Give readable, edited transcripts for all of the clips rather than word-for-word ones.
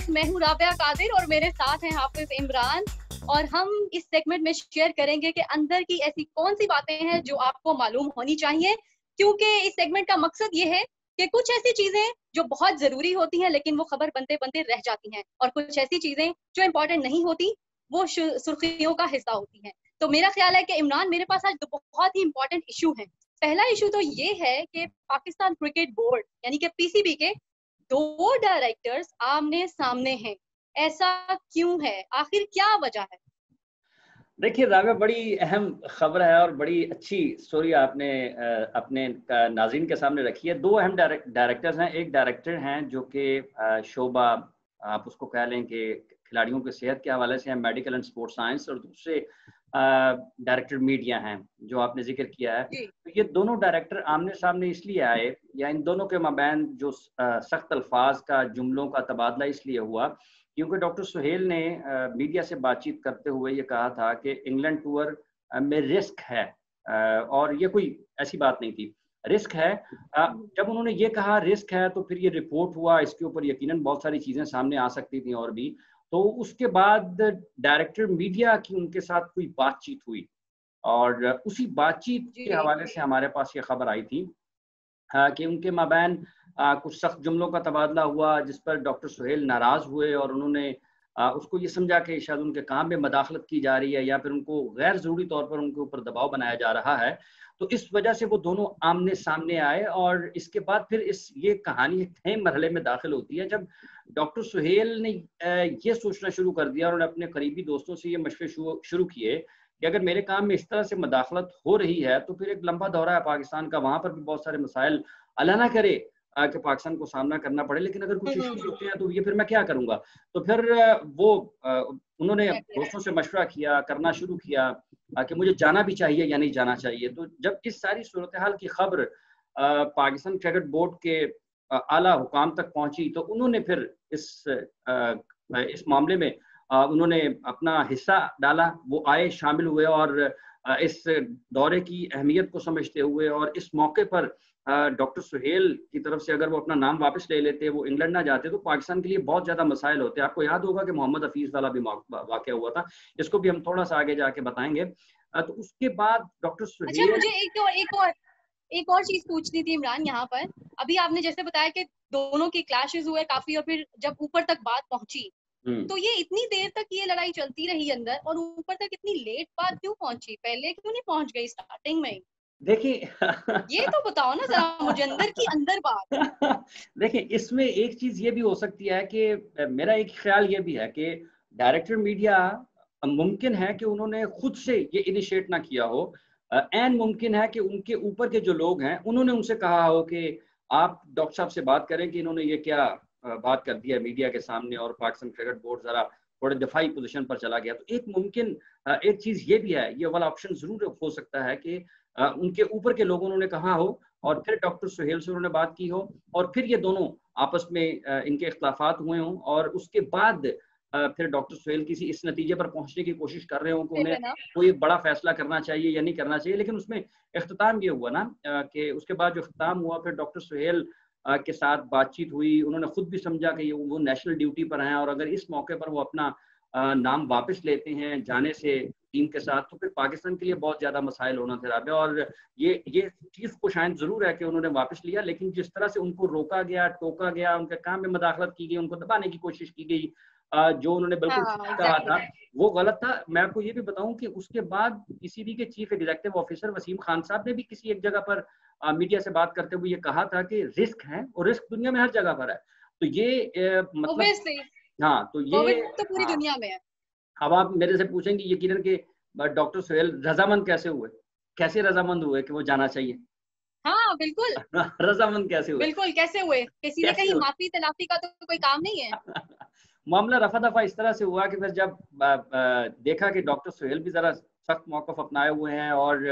मैं हूँ राबिया कादिर और मेरे साथ हैं हाफिज इमरान। और हम इस सेगमेंट में शेयर करेंगे कि अंदर की ऐसी कौन सी बातें हैं जो आपको मालूम होनी चाहिए, क्योंकि इस सेगमेंट का मकसद ये है कि कुछ ऐसी चीजें जो बहुत जरूरी होती हैं लेकिन वो खबर बनते बनते रह जाती हैं, और कुछ ऐसी चीजें जो इम्पोर्टेंट नहीं होती वो सुर्खियों का हिस्सा होती हैं। तो मेरा ख्याल है कि इमरान, मेरे पास आज बहुत ही इंपॉर्टेंट इशू है। पहला इशू तो ये है कि पाकिस्तान क्रिकेट बोर्ड यानी कि पीसीबी के दो डायरेक्टर्स आमने सामने हैं। ऐसा क्यों है, आखिर क्या वजह है? देखिए राबिया, बड़ी अहम खबर है और बड़ी अच्छी स्टोरी आपने अपने नाज़रीन के सामने रखी है। दो अहम डायरेक्टर्स हैं। एक डायरेक्टर हैं जो कि शोबा, आप उसको कह लें कि खिलाड़ियों की सेहत के हवाले से हैं, मेडिकल एंड स्पोर्ट्स साइंस, और दूसरे डायरेक्टर मीडिया हैं जो आपने जिक्र किया है। तो ये दोनों डायरेक्टर आमने सामने इसलिए आए, या इन दोनों के माबैन जो सख्त अल्फाज का, जुमलों का तबादला इसलिए हुआ क्योंकि डॉक्टर सुहेल ने मीडिया से बातचीत करते हुए ये कहा था कि इंग्लैंड टूर में रिस्क है, और ये कोई ऐसी बात नहीं थी, रिस्क है। जब उन्होंने ये कहा रिस्क है तो फिर ये रिपोर्ट हुआ, इसके ऊपर यकीनन बहुत सारी चीज़ें सामने आ सकती थी और भी। तो उसके बाद डायरेक्टर मीडिया की उनके साथ कोई बातचीत हुई, और उसी बातचीत के हवाले से हमारे पास ये खबर आई थी कि उनके माबैन कुछ सख्त जुमलों का तबादला हुआ, जिस पर डॉक्टर सुहेल नाराज़ हुए और उन्होंने उसको ये समझा कि शायद उनके काम में मदाखलत की जा रही है या फिर उनको गैर ज़रूरी तौर पर उनके ऊपर दबाव बनाया जा रहा है। तो इस वजह से वो दोनों आमने सामने आए, और इसके बाद फिर ये कहानी एक नए मरहले में दाखिल होती है जब डॉक्टर सुहेल ने ये सोचना शुरू कर दिया और उन्होंने अपने करीबी दोस्तों से ये मशवरे शुरू किए कि अगर मेरे काम में इस तरह से मदाखलत हो रही है तो फिर एक लंबा दौरा है पाकिस्तान का, वहाँ पर भी बहुत सारे मसाइल अल्लाह ना करे कि पाकिस्तान को सामना करना पड़े, लेकिन अगर कुछ इश्यूज होते हैं तो ये फिर मैं क्या करूँगा। तो फिर वो उन्होंने दोस्तों से मशवरा किया, करना शुरू किया कि मुझे जाना भी चाहिए या नहीं जाना चाहिए। तो जब इस सारी सूरत हाल की खबर पाकिस्तान क्रिकेट बोर्ड के आला हुकाम तक पहुंची तो उन्होंने फिर इस मामले में उन्होंने अपना हिस्सा डाला, वो आए, शामिल हुए, और इस दौरे की अहमियत को समझते हुए और इस मौके पर डॉक्टर सुहेल की तरफ से अगर वो अपना नाम वापस ले लेते, वो इंग्लैंड ना जाते, तो पाकिस्तान के लिए बहुत ज़्यादा मसाइल होते। आपको याद होगा कि मोहम्मद हफीज़ वाला भी वाक़या हुआ था, इसको भी हम थोड़ा सा आगे जाके बताएंगे। तो उसके बाद डॉक्टर सुहेल। अच्छा, मुझे एक और चीज पूछनी थी इमरान यहाँ पर। अभी आपने जैसे बताया कि दोनों के क्लैशेस हुए काफी, और फिर जब ऊपर तक बात पहुंची तो ये इतनी देर तक ये लड़ाई चलती रही अंदर, और ऊपर तक इतनी लेट बात क्यों पहुंची? पहले क्यों नहीं पहुंच गई स्टार्टिंग में? देखिए ये तो बताओ ना जरा मुझे, अंदर की अंदर बात। देखिए, इसमें एक चीज ये भी हो सकती है कि मेरा एक ख्याल ये भी है कि डायरेक्टर मीडिया मुमकिन है कि उन्होंने खुद से ये इनिशिएट ना किया हो। एन मुमकिन है कि उनके ऊपर के जो लोग हैं उन्होंने उनसे कहा हो कि आप डॉक्टर साहब से बात करें कि इन्होंने ये क्या बात कर दिया मीडिया के सामने, और पाकिस्तान क्रिकेट बोर्ड जरा थोड़े दफाई पोजीशन पर चला गया। तो एक मुमकिन एक चीज ये भी है, ये वाला ऑप्शन जरूर हो सकता है कि उनके ऊपर के लोगों ने कहा हो और फिर डॉक्टर सुहेल से उन्होंने बात की हो, और फिर ये दोनों आपस में इनके इख्तिलाफात हुए हों, और उसके बाद फिर डॉक्टर सुहेल किसी इस नतीजे पर पहुंचने की कोशिश कर रहे हों कि उन्हें कोई बड़ा फैसला करना चाहिए या नहीं करना चाहिए। लेकिन उसमें इख्तिताम ये हुआ ना कि उसके बाद जो इख्तिताम हुआ, फिर डॉक्टर सुहेल के साथ बातचीत हुई, उन्होंने खुद भी समझा कि वो नेशनल ड्यूटी पर हैं, और अगर इस मौके पर वो अपना नाम वापस लेते हैं जाने से टीम के साथ, तो फिर पाकिस्तान के लिए बहुत ज़्यादा मसाइल होना थे राबिया। और ये चीज़ को शायद ज़रूर है कि उन्होंने वापस लिया, लेकिन जिस तरह से उनको रोका गया, टोका गया, उनके काम में मदाखलत की गई, उनको दबाने की कोशिश की गई, जो उन्होंने बिल्कुल कहा था वो गलत था। मैं आपको ये भी बताऊं कि उसके बाद पीसीबी के chief executive officer Wasim Khan साहब ने भी किसी एक जगह पर मीडिया से बात करते हुए ये कहा था कि रिस्क है, और रिस्क दुनिया में हर जगह पर है। तो ये मतलब हाँ, तो ये तो पूरी दुनिया में है। अब आप मेरे से पूछेंगे यकीनन कि डॉक्टर सुहेल रजामंद कैसे हुए, कैसे रजामंद हुए कि वो जाना चाहिए? हाँ बिल्कुल रजामंद कैसे हुए? बिल्कुल, कैसे हुए? किसी ने कहीं माफी तलाफी का तो कोई काम नहीं है। मामला रफा दफा इस तरह से हुआ कि फिर जब देखा कि डॉक्टर सुहेल भी जरा सख्त मौकफ अपनाए हुए हैं और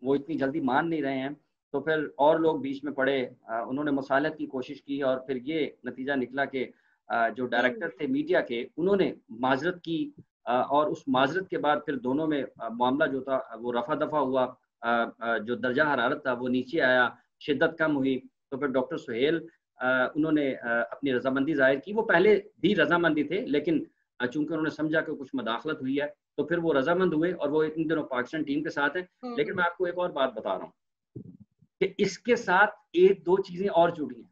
वो इतनी जल्दी मान नहीं रहे हैं, तो फिर और लोग बीच में पड़े, उन्होंने मुसालहत की कोशिश की, और फिर ये नतीजा निकला कि जो डायरेक्टर थे मीडिया के, उन्होंने माजरत की, और उस माजरत के बाद फिर दोनों में मामला जो था वो रफा दफा हुआ, जो दर्जा हरारत था वो नीचे आया, शिद्दत कम हुई। तो फिर डॉक्टर सुहेल उन्होंने अपनी रजामंदी जाहिर की। वो पहले भी रजामंदी थे, लेकिन चूंकि उन्होंने समझा कि कुछ मदाखलत हुई है तो फिर वो रजामंद हुए और वो इन दिनों पाकिस्तान टीम के साथ हैं। लेकिन मैं आपको एक और बात बता रहा हूँ कि इसके साथ एक दो चीजें और जुड़ी हैं।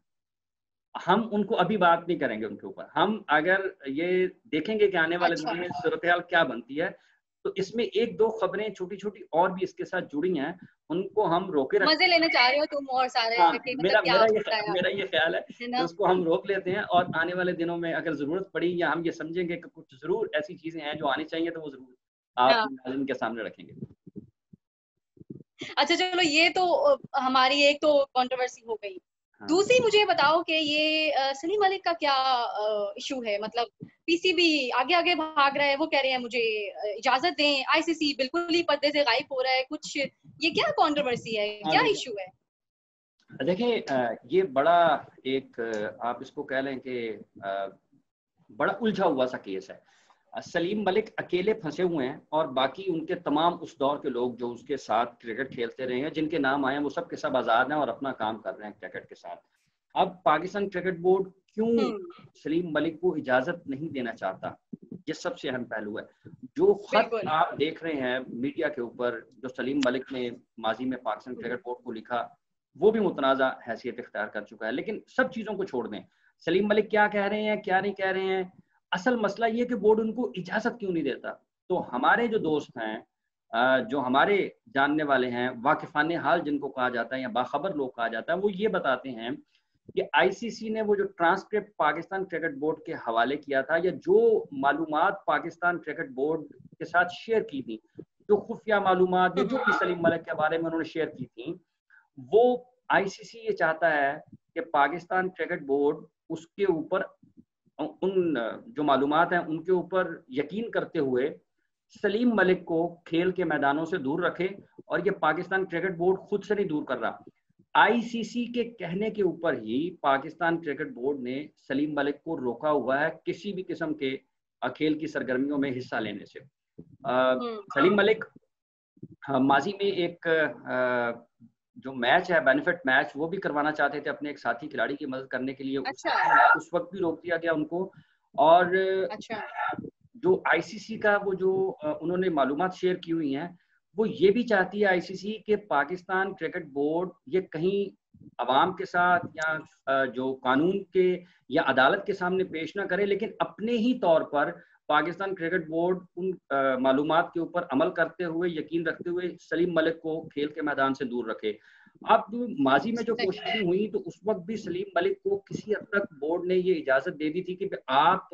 हम उनको अभी बात नहीं करेंगे उनके ऊपर। हम अगर ये देखेंगे कि आने वाले दिनों में सूरत हाल क्या बनती है, तो इसमें एक दो खबरें छोटी छोटी और भी इसके साथ जुड़ी हैं, उनको हम रोके रखते मजे लेने चाह रहे हो तुम और सारे हाँ, कि मतलब क्या होता है मेरा ये ख्याल है कि ना? उसको हम रोक लेते हैं और आने वाले दिनों में अगर जरूरत पड़ी या हम ये समझेंगे कि कुछ जरूर ऐसी चीजें हैं जो आनी चाहिए, तो वो जरूर आप हाँ। नाज़रीन के सामने रखेंगे। अच्छा चलो, ये तो हमारी एक तो कंट्रोवर्सी हो गई। हाँ। दूसरी मुझे बताओ कि ये सलीम मलिक का क्या इशू है? मतलब पीसीबी आगे आगे भाग रहा है, वो कह रहे हैं मुझे इजाजत दें, आईसीसी बिल्कुल ही पर्दे से गायब हो रहा है कुछ। ये क्या कंट्रोवर्सी है, क्या इशू है? देखिए, ये बड़ा एक आप इसको कह लें कि बड़ा उलझा हुआ सा केस है। सलीम मलिक अकेले फंसे हुए हैं और बाकी उनके तमाम उस दौर के लोग जो उसके साथ क्रिकेट खेलते रहे हैं, जिनके नाम आए हैं, वो सब के सब आज़ाद हैं और अपना काम कर रहे हैं क्रिकेट के साथ। अब पाकिस्तान क्रिकेट बोर्ड क्यों सलीम मलिक को इजाज़त नहीं देना चाहता, ये सबसे अहम पहलू है। जो खत आप देख रहे हैं मीडिया के ऊपर जो सलीम मलिक ने माजी में पाकिस्तान क्रिकेट बोर्ड को लिखा, वो भी मुतनाज़ा हैसियत इख्तियार कर चुका है। लेकिन सब चीज़ों को छोड़ दें, सलीम मलिक क्या कह रहे हैं क्या नहीं कह रहे हैं, असल मसला ये कि बोर्ड उनको इजाज़त क्यों नहीं देता। तो हमारे जो दोस्त हैं, जो हमारे जानने वाले हैं, वाकिफ़ाने हाल जिनको कहा जाता है या बाखबर लोग कहा जाता है, वो ये बताते हैं कि आईसीसी ने वो जो ट्रांसक्रिप्ट पाकिस्तान क्रिकेट बोर्ड के हवाले किया था या जो मालूमात पाकिस्तान क्रिकेट बोर्ड के साथ शेयर की थी, जो खुफिया मालूमात जो भी सलीम मलिक के बारे में उन्होंने शेयर की थी, वो आईसीसी ये चाहता है कि पाकिस्तान क्रिकेट बोर्ड उसके ऊपर उन जो मालूमात हैं उनके ऊपर यकीन करते हुए सलीम मलिक को खेल के मैदानों से दूर रखे। और ये पाकिस्तान क्रिकेट बोर्ड खुद से नहीं दूर कर रहा, आईसीसी के कहने के ऊपर ही पाकिस्तान क्रिकेट बोर्ड ने सलीम मलिक को रोका हुआ है किसी भी किस्म के खेल की सरगर्मियों में हिस्सा लेने से। सलीम मलिक माजी में एक जो मैच है बेनिफिट मैच, वो भी करवाना चाहते थे अपने एक साथी खिलाड़ी की मदद करने के लिए। उस वक्त भी रोक दिया गया उनको। और जो आईसीसी का वो जो उन्होंने मालूमात शेयर की हुई हैं, वो ये भी चाहती है आईसीसी कि पाकिस्तान क्रिकेट बोर्ड ये कहीं अवाम के साथ या जो कानून के या अदालत के सामने पेश ना करे, लेकिन अपने ही तौर पर पाकिस्तान क्रिकेट बोर्ड उन मालूमात के ऊपर अमल करते हुए, यकीन रखते हुए सलीम मलिक को खेल के मैदान से दूर रखे। अब माजी में जो कोशिशें हुई तो उस वक्त भी सलीम मलिक को किसी हद तक बोर्ड ने ये इजाजत दे दी थी कि आप,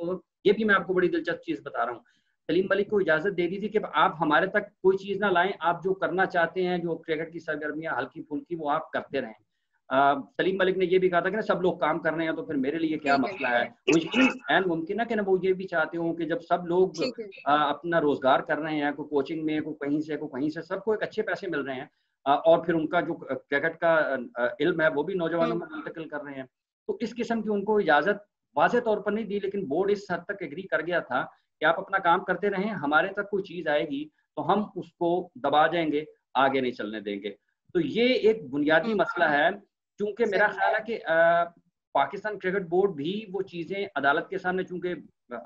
ये भी मैं आपको बड़ी दिलचस्प चीज बता रहा हूँ, सलीम मलिक को इजाजत दे दी थी कि आप हमारे तक कोई चीज ना लाएं, आप जो करना चाहते हैं, जो क्रिकेट की सरगर्मियां हल्की फुल्की, वो आप करते रहें। सलीम मलिक ने ये भी कहा था कि ना सब लोग काम कर रहे हैं तो फिर मेरे लिए क्या मसला है। एंड मुमकिन है कि ना वो ये भी चाहते हो कि जब सब लोग अपना रोजगार कर रहे हैं, कोई कोचिंग में, कोई कहीं से, कोई कहीं से, सबको एक अच्छे पैसे मिल रहे हैं और फिर उनका जो क्रिकेट का इल्म है वो भी नौजवानों में मुंतकिल कर रहे हैं, तो इस किस्म की उनको इजाजत वाज़े तौर पर नहीं दी। लेकिन बोर्ड इस हद तक एग्री कर गया था कि आप अपना काम करते रहें, हमारे तक कोई चीज आएगी तो हम उसको दबा जाएंगे, आगे नहीं चलने देंगे। तो ये एक बुनियादी मसला है। चूंकि मेरा ख्याल है कि पाकिस्तान क्रिकेट बोर्ड भी वो चीजें अदालत के सामने, चूंकि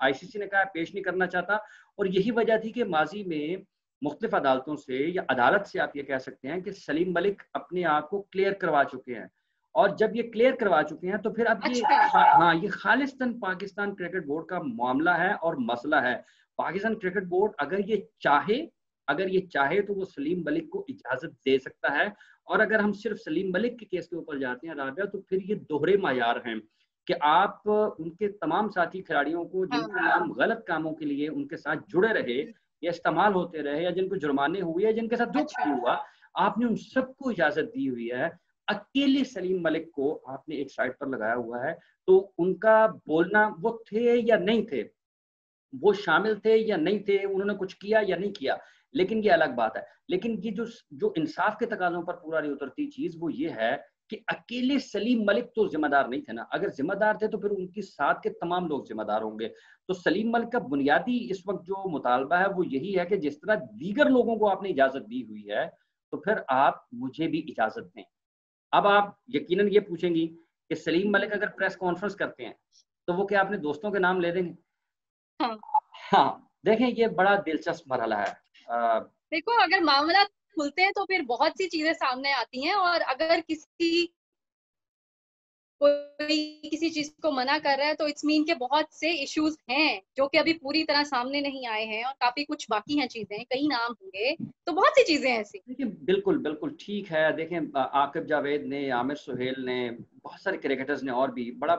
आईसीसी ने कहा पेश नहीं करना चाहता, और यही वजह थी कि माजी में मुख्तलिफ अदालतों से या अदालत से आप ये कह सकते हैं कि सलीम मलिक अपने आप को क्लियर करवा चुके हैं। और जब ये क्लियर करवा चुके हैं तो फिर अब ये हाँ, ये खालिस्तन पाकिस्तान क्रिकेट बोर्ड का मामला है और मसला है। पाकिस्तान क्रिकेट बोर्ड अगर ये चाहे तो वो सलीम मलिक को इजाजत दे सकता है। और अगर हम सिर्फ सलीम मलिक के केस के ऊपर जाते हैं राबिया, तो फिर ये दोहरे मायार हैं कि आप उनके तमाम साथी खिलाड़ियों को जिनके नाम गलत कामों के लिए उनके साथ जुड़े रहे या इस्तेमाल होते रहे या जिनको जुर्माने हुए या जिनके साथ दुख हुआ, आपने उन सबको इजाजत दी हुई है। अकेले सलीम मलिक को आपने एक साइड पर लगाया हुआ है। तो उनका बोलना, वो थे या नहीं थे, वो शामिल थे या नहीं थे, उन्होंने कुछ किया या नहीं किया, लेकिन ये अलग बात है। लेकिन ये जो इंसाफ के तकाजों पर पूरा नहीं उतरती चीज, वो ये है कि अकेले सलीम मलिक तो जिम्मेदार नहीं थे ना। अगर जिम्मेदार थे तो फिर उनके साथ के तमाम लोग जिम्मेदार होंगे। तो सलीम मलिक का बुनियादी इस वक्त जो मुतालबा है वो यही है कि जिस तरह दीगर लोगों को आपने इजाजत दी हुई है, तो फिर आप मुझे भी इजाजत दें। अब आप यकीनन ये पूछेंगी कि सलीम मलिक अगर प्रेस कॉन्फ्रेंस करते हैं तो वो क्या अपने दोस्तों के नाम ले देंगे? हाँ, हाँ, देखें ये बड़ा दिलचस्प मरहला है। देखो अगर मामला खुलते हैं तो फिर बहुत सी चीजें सामने आती हैं, और अगर कोई किसी चीज को मना कर रहा है तो इट्स मीन के बहुत से इश्यूज हैं जो कि अभी पूरी तरह सामने नहीं आए हैं, और काफी कुछ बाकी हैं चीजें, कई नाम होंगे, तो बहुत सी चीजें हैं ऐसी। देखिए बिल्कुल बिल्कुल ठीक है। देखें आकिब जावेद ने, आमिर सुहेल ने, बहुत सारे क्रिकेटर्स ने और भी बड़ा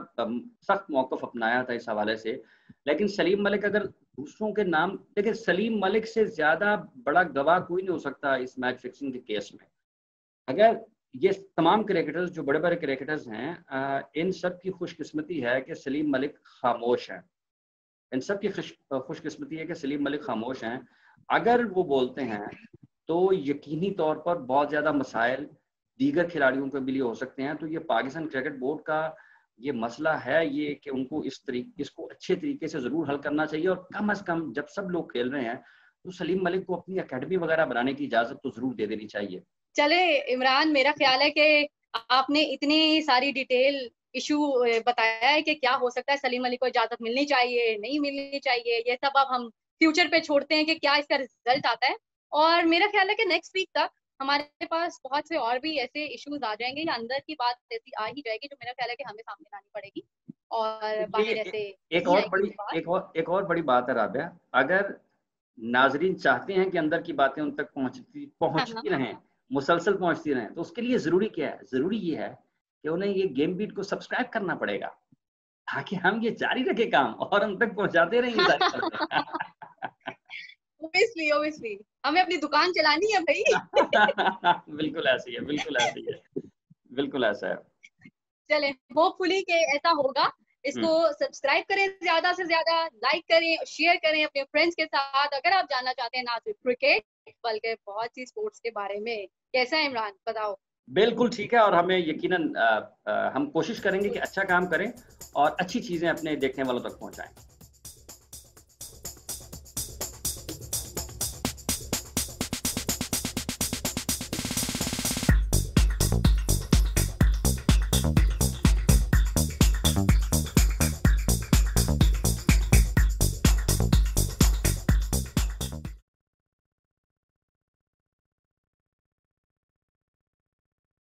सख्त मौक़िफ़ अपनाया था इस हवाले से। लेकिन सलीम मलिक अगर दूसरों के नाम, देखिए सलीम मलिक से ज़्यादा बड़ा गवाह कोई नहीं हो सकता इस मैच फिक्सिंग के केस में। अगर ये तमाम क्रिकेटर्स जो बड़े बड़े क्रिकेटर्स हैं, इन सब की खुशकिस्मती है कि सलीम मलिक खामोश हैं। इन सब की खुशकिस्मती है कि सलीम मलिक खामोश हैं। अगर वो बोलते हैं तो यकीनी तौर पर बहुत ज़्यादा मसाइल दीगर खिलाड़ियों के लिए हो सकते हैं। तो ये पाकिस्तान क्रिकेट बोर्ड का ये मसला है ये कि उनको इसको अच्छे तरीके से ज़रूर हल करना चाहिए, और कम अज़ कम जब सब लोग खेल रहे हैं तो सलीम मलिक को अपनी अकेडमी वगैरह बनाने की इजाज़त तो ज़रूर दे देनी चाहिए। चले इमरान, मेरा ख्याल है कि आपने इतनी सारी डिटेल इशू बताया है कि क्या हो सकता है, सलीम अली को इजाजत मिलनी चाहिए, नहीं मिलनी चाहिए, ये सब अब हम फ्यूचर पे छोड़ते हैं कि क्या इसका रिजल्ट आता है। और मेरा ख्याल है कि नेक्स्ट वीक तक हमारे पास बहुत से और भी ऐसे इश्यूज आ जाएंगे या अंदर की बात ऐसी आ ही जाएगी जो मेरा ख्याल है कि हमें सामने लानी पड़ेगी, और बाहर ऐसे एक नहीं और आएगी बड़ी ये बात। एक और बड़ी बात है राबिया, अगर नाजरीन चाहते हैं कि अंदर की बातें उन तक हाँ हाँ, पहुंचती रहें, मुसलसल पहुंचती रहें, तो उसके लिए ज़रूरी क्या है? ज़रूरी ये है कि उन्हें ये गेम बीट को सब्सक्राइब करना पड़ेगा, ताकि हम ये जारी रखें काम और उन तक पहुंचाते रहेंगे सारी खबरें। ओबियसली ओबियसली, हमें अपनी दुकान चलानी है भाई। बिल्कुल ऐसी है, बिल्कुल ऐसी है, बिल्कुल ऐसा है। चले होपफुली के ऐसा होगा। इसको हम्म। सब्सक्राइब करें, ज्यादा से ज्यादा लाइक करें, शेयर करें अपने फ्रेंड्स के साथ, अगर आप जानना चाहते हैं ना सिर्फ क्रिकेट बल्कि बहुत सी स्पोर्ट्स के बारे में। कैसा है इमरान, बताओ? बिल्कुल ठीक है, और हमें यकीनन हम कोशिश करेंगे कि अच्छा काम करें और अच्छी चीज़ें अपने देखने वालों तक पहुंचाएं।